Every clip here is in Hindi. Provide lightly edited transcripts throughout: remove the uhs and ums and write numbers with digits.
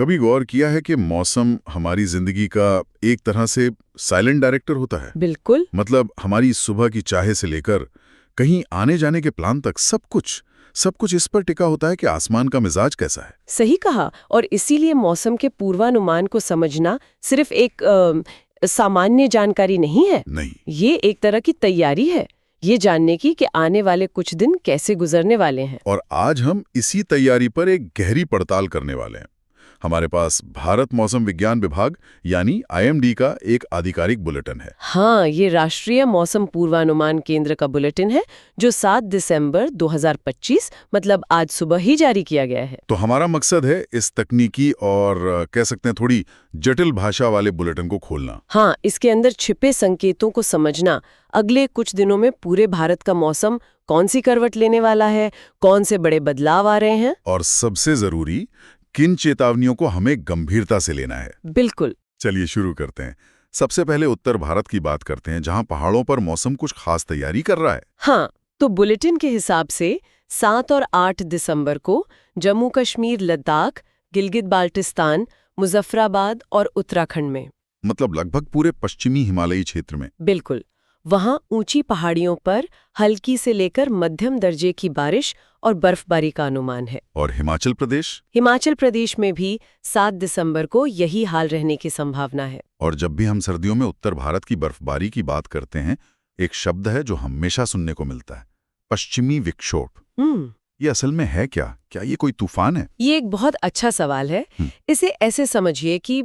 कभी गौर किया है कि मौसम हमारी जिंदगी का एक तरह से साइलेंट डायरेक्टर होता है। बिल्कुल। मतलब हमारी सुबह की चाय से लेकर कहीं आने जाने के प्लान तक सब कुछ इस पर टिका होता है कि आसमान का मिजाज कैसा है। सही कहा। और इसीलिए मौसम के पूर्वानुमान को समझना सिर्फ एक सामान्य जानकारी नहीं है। नहीं। ये एक तरह की तैयारी है, ये जानने की कि आने वाले कुछ दिन कैसे गुजरने वाले हैं। और आज हम इसी तैयारी पर एक गहरी पड़ताल करने वाले हैं। हमारे पास भारत मौसम विज्ञान विभाग यानी आईएमडी का एक आधिकारिक बुलेटिन है। हाँ, ये राष्ट्रीय मौसम पूर्वानुमान केंद्र का बुलेटिन है जो 7 दिसंबर 2025 मतलब आज सुबह ही जारी किया गया है। तो हमारा मकसद है इस तकनीकी और कह सकते हैं थोड़ी जटिल भाषा वाले बुलेटिन को खोलना। हाँ, इसके अंदर छिपे संकेतों को समझना, अगले कुछ दिनों में पूरे भारत का मौसम कौन सी करवट लेने वाला है, कौन से बड़े बदलाव आ रहे हैं, और सबसे जरूरी किन चेतावनियों को हमें गंभीरता से लेना है। बिल्कुल। चलिए शुरू करते हैं। सबसे पहले उत्तर भारत की बात करते हैं, जहां पहाड़ों पर मौसम कुछ खास तैयारी कर रहा है। हाँ, तो बुलेटिन के हिसाब से 7 और 8 दिसंबर को जम्मू कश्मीर, लद्दाख, गिलगित बाल्टिस्तान, मुजफ्फराबाद और उत्तराखंड में, मतलब लगभग पूरे पश्चिमी हिमालयी क्षेत्र में। बिल्कुल, वहाँ ऊंची पहाड़ियों पर हल्की से लेकर मध्यम दर्जे की बारिश और बर्फबारी का अनुमान है। और हिमाचल प्रदेश? हिमाचल प्रदेश में भी 7 दिसंबर को यही हाल रहने की संभावना है। और जब भी हम सर्दियों में उत्तर भारत की बर्फबारी की बात करते हैं, एक शब्द है जो हमेशा सुनने को मिलता है, पश्चिमी विक्षोभ। ये असल में है क्या? क्या ये कोई तूफान है? ये एक बहुत अच्छा सवाल है। इसे ऐसे समझिए कि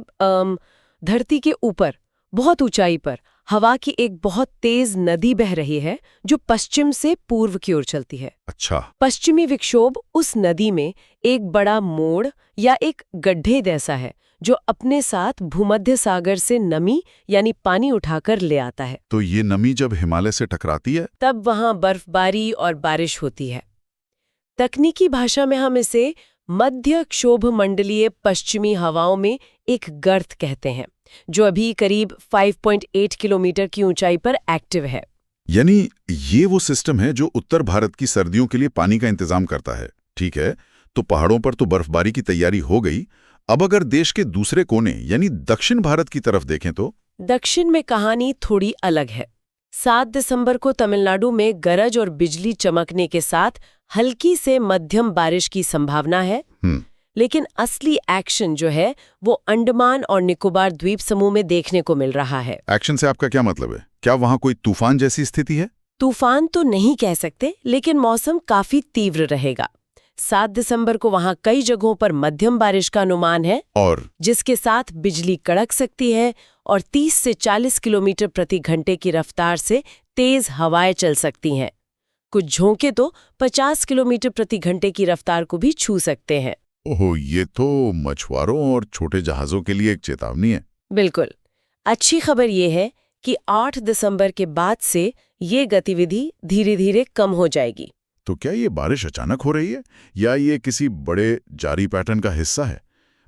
धरती के ऊपर बहुत ऊंचाई पर हवा की एक बहुत तेज नदी बह रही है जो पश्चिम से पूर्व की ओर चलती है। अच्छा। पश्चिमी विक्षोभ उस नदी में एक बड़ा मोड़ या एक गड्ढे जैसा है जो अपने साथ भूमध्य सागर से नमी यानी पानी उठाकर ले आता है। तो ये नमी जब हिमालय से टकराती है तब वहां बर्फबारी और बारिश होती है। तकनीकी भाषा में हम इसे मध्य क्षोभ मंडलीय पश्चिमी हवाओं में एक गर्त कहते हैं, जो अभी करीब 5.8 किलोमीटर की ऊंचाई पर एक्टिव है। यानी ये वो सिस्टम है जो उत्तर भारत की सर्दियों के लिए पानी का इंतजाम करता है। ठीक है, तो पहाड़ों पर तो बर्फबारी की तैयारी हो गई। अब अगर देश के दूसरे कोने यानी दक्षिण भारत की तरफ देखें तो दक्षिण में कहानी थोड़ी अलग है। 7 दिसंबर को तमिलनाडु में गरज और बिजली चमकने के साथ हल्की से मध्यम बारिश की संभावना है। लेकिन असली एक्शन जो है वो अंडमान और निकोबार द्वीप समूह में देखने को मिल रहा है। एक्शन से आपका क्या मतलब है? क्या वहां कोई तूफान जैसी स्थिति है? तूफान तो नहीं कह सकते, लेकिन मौसम काफी तीव्र रहेगा। 7 दिसंबर को वहां कई जगहों पर मध्यम बारिश का अनुमान है, और जिसके साथ बिजली कड़क सकती है और 30 से 40 किलोमीटर प्रति घंटे की रफ्तार से तेज हवाएं चल सकती हैं। कुछ झोंके तो 50 किलोमीटर प्रति घंटे की रफ्तार को भी छू सकते हैं। ओहो, ये तो मछुआरों और छोटे जहाजों के लिए एक चेतावनी है। बिल्कुल। अच्छी खबर ये है कि 8 दिसंबर के बाद से ये गतिविधि धीरे धीरे कम हो जाएगी। तो क्या ये बारिश अचानक हो रही है या ये किसी बड़े जारी पैटर्न का हिस्सा है?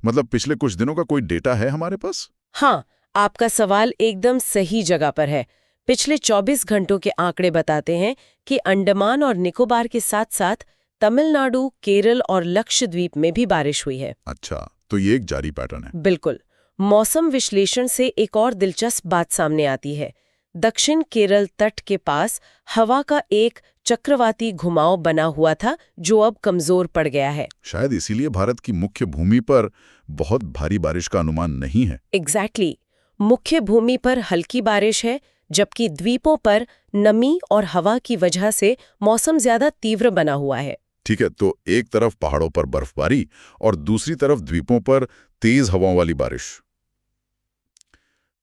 मतलब पिछले कुछ दिनों का कोई डेटा है हमारे पास? हाँ, आपका सवाल एकदम सही जगह पर है। पिछले 24 घंटों के आंकड़े बताते हैं कि अंडमान और निकोबार के साथ साथ तमिलनाडु, केरल और लक्षद्वीप में भी बारिश हुई है। अच्छा, तो ये एक जारी पैटर्न है। बिल्कुल। मौसम विश्लेषण से एक और दिलचस्प बात सामने आती है। दक्षिण केरल तट के पास हवा का एक चक्रवाती घुमाव बना हुआ था जो अब कमजोर पड़ गया है। शायद इसीलिए भारत की मुख्य भूमि पर बहुत भारी बारिश का अनुमान नहीं है। एग्जैक्टली। मुख्य भूमि पर हल्की बारिश है, जबकि द्वीपों पर नमी और हवा की वजह से मौसम ज्यादा तीव्र बना हुआ है। ठीक है, तो एक तरफ पहाड़ों पर बर्फबारी और दूसरी तरफ द्वीपों पर तेज हवाओं वाली बारिश।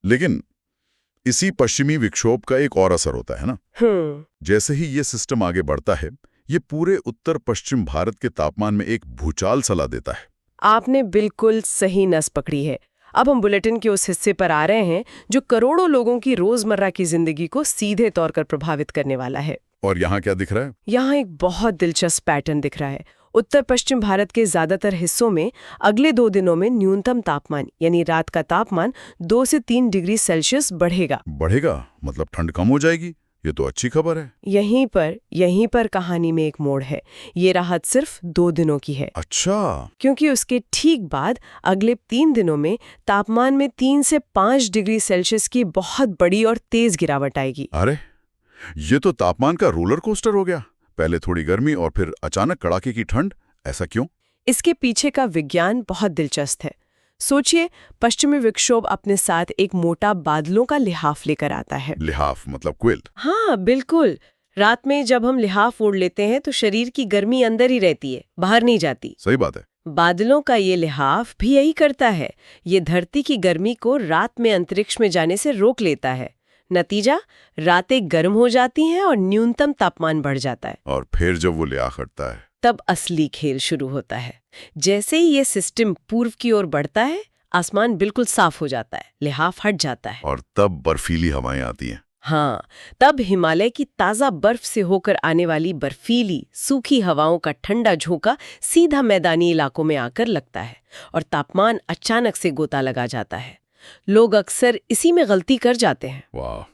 लेकिन इसी पश्चिमी विक्षोभ का एक और असर होता है ना। जैसे ही ये सिस्टम आगे बढ़ता है, ये पूरे उत्तर पश्चिम भारत के तापमान में एक भूचाल सा ला देता है। आपने बिल्कुल सही नस पकड़ी है। अब हम बुलेटिन के उस हिस्से पर आ रहे हैं जो करोड़ों लोगों की रोजमर्रा की जिंदगी को सीधे तौर पर प्रभावित करने वाला है। और यहाँ क्या दिख रहा है? यहाँ एक बहुत दिलचस्प पैटर्न दिख रहा है। उत्तर पश्चिम भारत के ज्यादातर हिस्सों में अगले 2 दिनों में न्यूनतम तापमान यानी रात का तापमान 2 से 3 डिग्री सेल्सियस बढ़ेगा। बढ़ेगा मतलब ठंड कम हो जाएगी ये तो अच्छी खबर है। यहीं पर कहानी में एक मोड़ है। ये राहत सिर्फ 2 दिनों की है, अच्छा। क्योंकि उसके ठीक बाद अगले 3 दिनों में तापमान में 3 से 5 डिग्री सेल्सियस की बहुत बड़ी और तेज गिरावट आएगी। अरे, ये तो तापमान का रोलर कोस्टर हो गया। पहले थोड़ी गर्मी और फिर अचानक कड़ाके की ठंड। ऐसा क्यों? इसके पीछे का विज्ञान बहुत दिलचस्प है। सोचिए, पश्चिमी विक्षोभ अपने साथ एक मोटा बादलों का लिहाफ लेकर आता है। लिहाफ मतलब क्विल्ट? हाँ, बिल्कुल। रात में जब हम लिहाफ ओढ़ लेते हैं तो शरीर की गर्मी अंदर ही रहती है, बाहर नहीं जाती। सही बात है। बादलों का ये लिहाफ भी यही करता है। ये धरती की गर्मी को रात में अंतरिक्ष में जाने से रोक लेता है। नतीजा, रातें गर्म हो जाती हैं और न्यूनतम तापमान बढ़ जाता है। और फिर जब वो लिया करता है, तब असली खेल शुरू होता है। जैसे ही ये सिस्टम पूर्व की ओर बढ़ता है, आसमान बिल्कुल साफ हो जाता है, लिहाफ हट जाता है। और तब बर्फीली हवाएं आती हैं। हाँ, तब हिमालय की ताज़ा बर्फ से होकर आने वाली बर्फीली, सूखी हवाओं का ठंडा झोंका सीधा मैदानी इलाकों में आकर लगता है और तापमान अचानक से गोता लगा जाता है। लोग अक्सर इसी में गलती कर जाते हैं। वाह,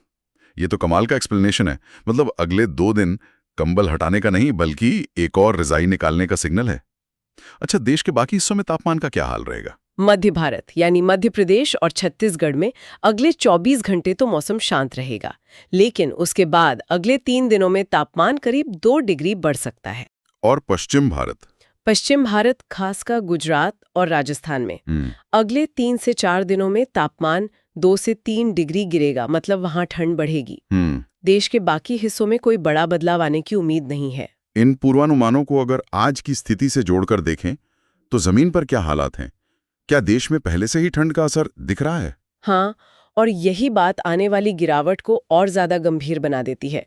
ये तो कमाल का एक्सप्लेनेशन है। मतलब अगले 2 दिन कंबल हटाने का नहीं, बल्कि एक और रजाई निकालने का सिग्नल है। अच्छा, देश के बाकी हिस्सों में तापमान का क्या हाल रहेगा? मध्य भारत यानी मध्य प्रदेश और छत्तीसगढ़ में अगले 24 घंटे तो मौसम शांत रहेगा, लेकिन उसके बाद अगले 3 दिनों में तापमान करीब 2 डिग्री बढ़ सकता है। और पश्चिम भारत? पश्चिम भारत, खासकर गुजरात और राजस्थान में अगले 3 से 4 दिनों में तापमान 2 से 3 डिग्री गिरेगा, मतलब वहां ठंड बढ़ेगी। देश के बाकी हिस्सों में कोई बड़ा बदलाव आने की उम्मीद नहीं है। इन पूर्वानुमानों को अगर आज की स्थिति से जोड़कर देखें तो जमीन पर क्या हालात हैं? क्या देश में पहले से ही ठंड का असर दिख रहा है? हाँ, और यही बात आने वाली गिरावट को और ज्यादा गंभीर बना देती है।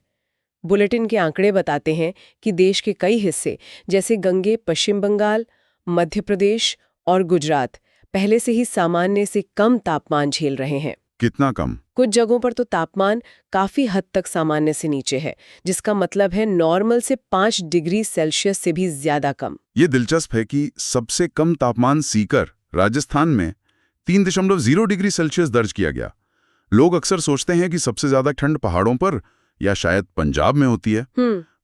बुलेटिन के आंकड़े बताते हैं कि देश के कई हिस्से जैसे गंगे, पश्चिम बंगाल, मध्य प्रदेश और गुजरात पहले से ही सामान्य से कम तापमान झेल रहे हैं। कितना कम? कुछ जगहों पर तो तापमान काफी हद तक सामान्य से नीचे है, जिसका मतलब है नॉर्मल से 5 डिग्री सेल्सियस से भी ज्यादा कम। ये दिलचस्प है कि सबसे कम तापमान सीकर, राजस्थान में 3.0 डिग्री सेल्सियस दर्ज किया गया। लोग अक्सर सोचते हैं कि सबसे ज्यादा ठंड पहाड़ों पर या शायद पंजाब में होती है।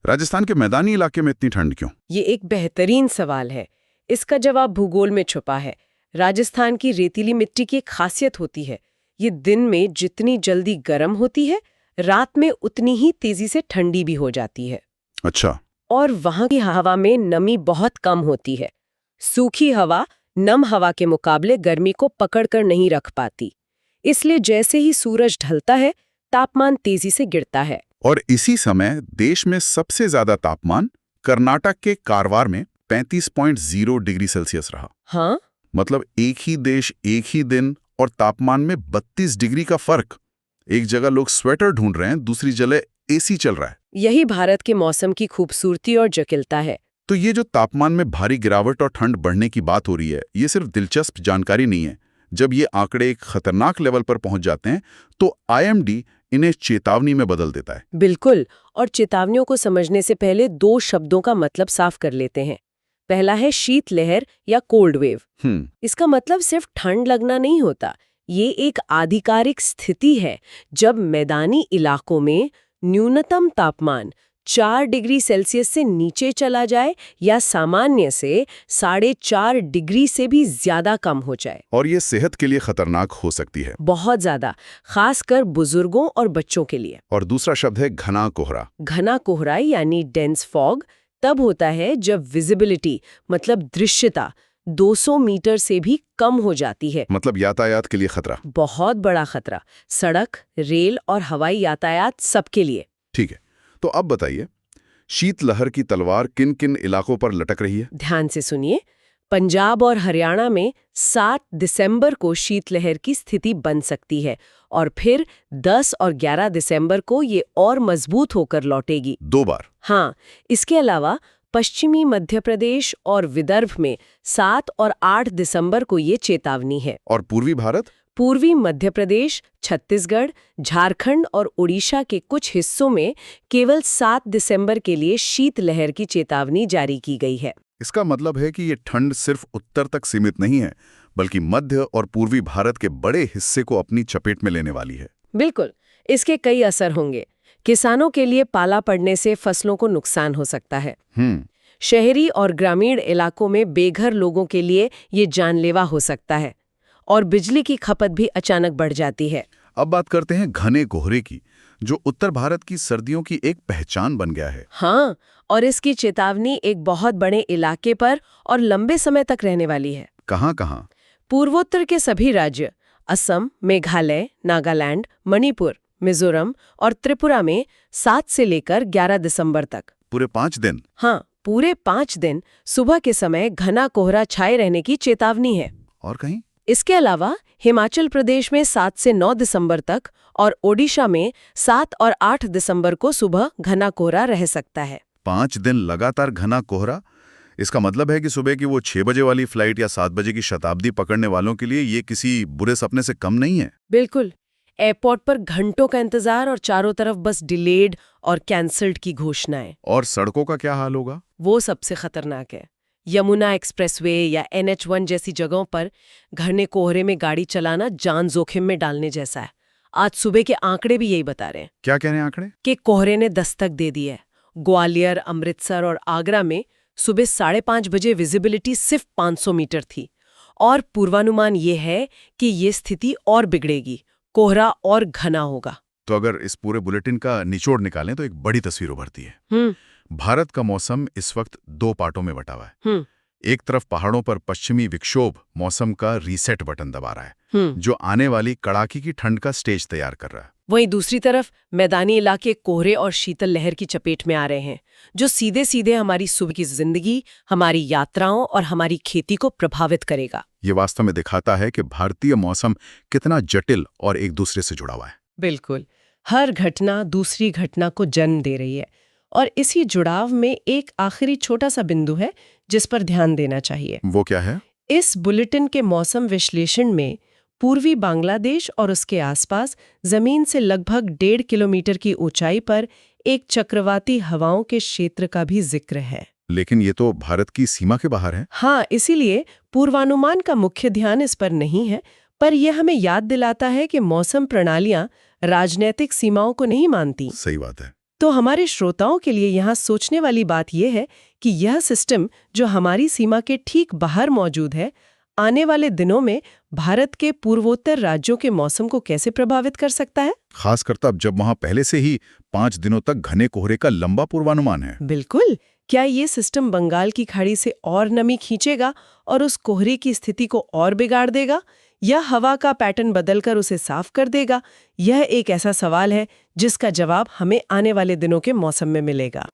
राजस्थान के मैदानी इलाके में इतनी ठंड क्यों? ये एक बेहतरीन सवाल है। इसका जवाब भूगोल में छुपा है। राजस्थान की रेतीली मिट्टी की एक खासियत होती है। ये दिन में जितनी जल्दी गर्म होती है, रात में उतनी ही तेजी से ठंडी भी हो जाती है। अच्छा। और वहां की हवा में नमी बहुत कम होती है। सूखी हवा नम हवा के मुकाबले गर्मी को पकड़कर नहीं रख पाती। इसलिए जैसे ही सूरज ढलता है, तापमान तेजी से गिरता है। और इसी समय देश में सबसे ज्यादा तापमान कर्नाटक के कारवार में 35.0 डिग्री सेल्सियस रहा। हाँ, मतलब एक ही देश, एक ही दिन और तापमान में 32 डिग्री का फर्क। एक जगह लोग स्वेटर ढूंढ रहे हैं, दूसरी जगह एसी चल रहा है। यही भारत के मौसम की खूबसूरती और जटिलता है। तो ये जो तापमान में भारी गिरावट और ठंड बढ़ने की बात हो रही है, ये सिर्फ दिलचस्प जानकारी नहीं है। जब ये आंकड़े एक खतरनाक लेवल पर पहुंच जाते हैं तो आईएमडी इन्हें चेतावनी में बदल देता है। बिल्कुल, और चेतावनियों को समझने से पहले 2 शब्दों का मतलब साफ कर लेते हैं। पहला है शीतलहर या कोल्ड वेव। इसका मतलब सिर्फ ठंड लगना नहीं होता। ये एक आधिकारिक स्थिति है जब मैदानी इलाकों में न्यूनतम तापमान 4 डिग्री सेल्सियस से नीचे चला जाए या सामान्य से 4.5 डिग्री से भी ज्यादा कम हो जाए। और ये सेहत के लिए खतरनाक हो सकती है। बहुत ज्यादा, खासकर बुजुर्गों और बच्चों के लिए। और दूसरा शब्द है घना कोहरा। घना कोहरा यानी डेंस फॉग तब होता है जब विजिबिलिटी मतलब दृश्यता 200 मीटर से भी कम हो जाती है। मतलब यातायात के लिए खतरा। बहुत बड़ा खतरा, सड़क, रेल और हवाई यातायात सबके लिए। ठीक है, तो अब बताइए, शीतलहर की तलवार किन किन इलाकों पर लटक रही है? ध्यान से सुनिए। पंजाब और हरियाणा में 7 दिसंबर को शीतलहर की स्थिति बन सकती है और फिर 10 और 11 दिसंबर को ये और मजबूत होकर लौटेगी। 2 बार? हाँ, इसके अलावा पश्चिमी मध्य प्रदेश और विदर्भ में 7 और 8 दिसंबर को ये चेतावनी है। और पूर्वी भारत? पूर्वी मध्य प्रदेश, छत्तीसगढ़, झारखंड और उड़ीसा के कुछ हिस्सों में केवल 7 दिसंबर के लिए शीतलहर की चेतावनी जारी की गई है। इसका मतलब है कि ये ठंड सिर्फ उत्तर तक सीमित नहीं है, बल्कि मध्य और पूर्वी भारत के बड़े हिस्से को अपनी चपेट में लेने वाली है। बिल्कुल, इसके कई असर होंगे, किसानों के लिए पाला पड़ने से फसलों को नुकसान हो सकता है। शहरी और ग्रामीण इलाकों में बेघर लोगों के लिए ये जानलेवा हो सकता है और बिजली की खपत भी अचानक बढ़ जाती है। अब बात करते हैं घने कोहरे की, जो उत्तर भारत की सर्दियों की एक पहचान बन गया है। हाँ, और इसकी चेतावनी एक बहुत बड़े इलाके पर और लंबे समय तक रहने वाली है। कहाँ-कहाँ? पूर्वोत्तर के सभी राज्य असम, मेघालय, नागालैंड, मणिपुर, मिजोरम और त्रिपुरा में 7 से लेकर 11 दिसंबर तक। पूरे 5 दिन? हाँ, पूरे 5 दिन सुबह के समय घना कोहरा छाए रहने की चेतावनी है। और कहीं? इसके अलावा हिमाचल प्रदेश में 7 से 9 दिसंबर तक और ओडिशा में 7 और 8 दिसंबर को सुबह घना कोहरा रह सकता है। 5 दिन लगातार घना कोहरा? इसका मतलब है कि सुबह की वो 6 बजे वाली फ्लाइट या 7 बजे की शताब्दी पकड़ने वालों के लिए ये किसी बुरे सपने से कम नहीं है। बिल्कुल। एयरपोर्ट पर घंटों का इंतजार और चारों तरफ बस डिलेड और कैंसल्ड की घोषणाएं। और सड़कों का क्या हाल होगा? वो सबसे खतरनाक है। यमुना एक्सप्रेसवे या NH1 जैसी जगहों पर घने कोहरे में गाड़ी चलाना जान जोखिम में डालने जैसा है। आज सुबह के आंकड़े भी यही बता रहे हैं। क्या कह रहे हैं आंकड़े? कि कोहरे ने दस्तक दे दी है। ग्वालियर, अमृतसर और आगरा में सुबह 5:30 बजे विजिबिलिटी सिर्फ 500 मीटर थी और पूर्वानुमान ये है कि ये स्थिति और बिगड़ेगी, कोहरा और घना होगा। तो अगर इस पूरे बुलेटिन का निचोड़ निकालें तो एक बड़ी तस्वीर उभरती है। भारत का मौसम इस वक्त 2 पार्टों में बटा हुआ है। एक तरफ पहाड़ों पर पश्चिमी विक्षोभ मौसम का रीसेट बटन दबा रहा है, जो आने वाली कड़ाके की ठंड का स्टेज तैयार कर रहा है। वहीं दूसरी तरफ मैदानी इलाके कोहरे और शीतल लहर की चपेट में आ रहे हैं, जो सीधे सीधे हमारी सुबह की जिंदगी, हमारी यात्राओं और हमारी खेती को प्रभावित करेगा। ये वास्तव में दिखाता है कि भारतीय मौसम कितना जटिल और एक दूसरे से जुड़ा हुआ है। बिल्कुल, हर घटना दूसरी घटना को जन्म दे रही है और इसी जुड़ाव में एक आखिरी छोटा सा बिंदु है जिस पर ध्यान देना चाहिए। वो क्या है? इस बुलेटिन के मौसम विश्लेषण में पूर्वी बांग्लादेश और उसके आसपास जमीन से लगभग 1.5 किलोमीटर की ऊंचाई पर एक चक्रवाती हवाओं के क्षेत्र का भी जिक्र है। लेकिन ये तो भारत की सीमा के बाहर है। हाँ, इसीलिए पूर्वानुमान का मुख्य ध्यान इस पर नहीं है, पर यह हमें याद दिलाता है कि मौसम प्रणालियां राजनीतिक सीमाओं को नहीं मानती। सही बात है। तो हमारे श्रोताओं के लिए यहाँ सोचने वाली बात यह है कि यह सिस्टम जो हमारी सीमा के ठीक बाहर मौजूद है, आने वाले दिनों में भारत के पूर्वोत्तर राज्यों के मौसम को कैसे प्रभावित कर सकता है, खासकर तब जब वहां पहले से ही 5 दिनों तक घने कोहरे का लंबा पूर्वानुमान है। बिल्कुल। क्या ये सिस्टम बंगाल की खाड़ी से और नमी खींचेगा और उस कोहरे की स्थिति को और बिगाड़ देगा, या हवा का पैटर्न बदलकर उसे साफ कर देगा? यह एक ऐसा सवाल है जिसका जवाब हमें आने वाले दिनों के मौसम में मिलेगा।